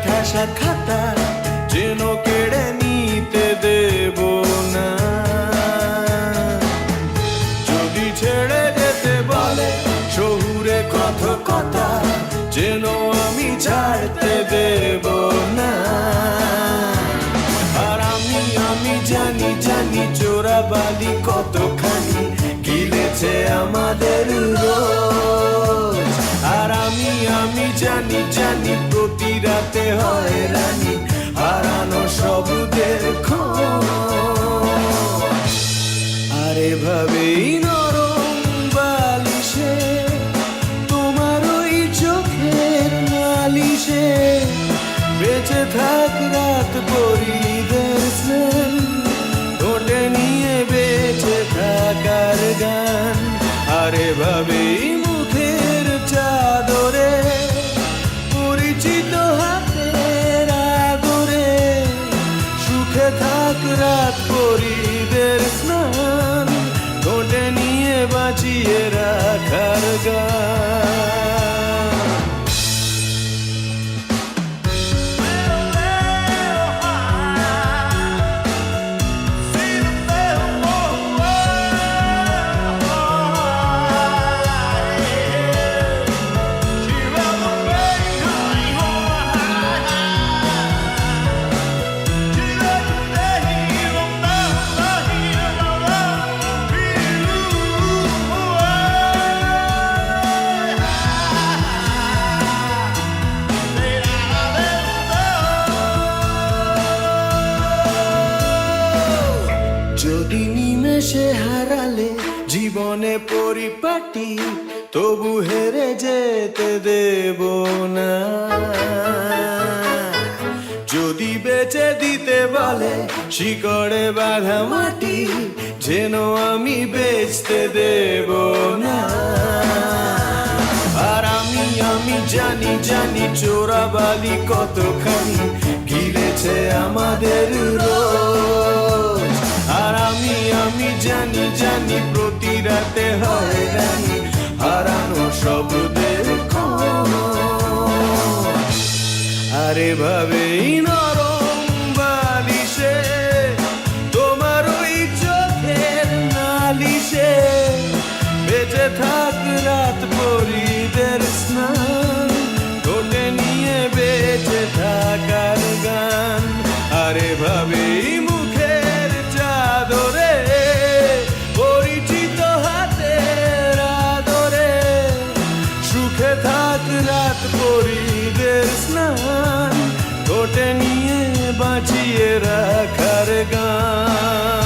ঠাসা খাতা যেন কেড়ে নিতে দেব না। যদি ছেড়ে যেতে বলে শহুরে কথকতা যেন আমি ছাড়তে দেব না। আর আমি জানি জানি চোরাবালি কতখানি গিলেছে আমাদের রোজ। আর আমি জানি জানি প্রতি রাতে হয় রানী হারানো শব্দের খোঁজ। আর এভাবেই নরম বালিশে তোমার ওই চোখের নালিশে বেঁচে থাক রাত পরিদের স্নান, ঠোঁটে নিয়ে বেঁচে থাকার গান। আর এভাবেই মুখের চাদরে পরিচিত হাতের আদরে সুখে থাক রাত পরিদের স্নান, ঠোঁটে নিয়ে বাঁচিয়ে রাখার গান। যদি নিমেষে হারালে জীবনে পরিপাটি তবু হেরে যেতে দেব না। যদি বেচে দিতে বলে শিকড়ে বাঁধা মাটি যেন আমি বেচতে দেব না। আর আমি জানি জানি চোরাবালি কতখানি গিলেছে আমাদের রোজ। আর আমি জানি জানি প্রতি রাতে হয় রানী হারানো শব্দের খোঁজ। আর এভাবেই নরম বালিশে তোমার ওই চোখের নালিশে বেঁচে থাক রাত পরিদের স্নান, ঠোঁটে নিয়ে বেঁচে থাকার গান। আর এভাবেই মুখের চাদরে পরিচিত হাতের আদরে সুখে থাক রাত পরিদের স্নান, ঠোঁটে নিয়ে বাঁচিয়ে রাখার গান।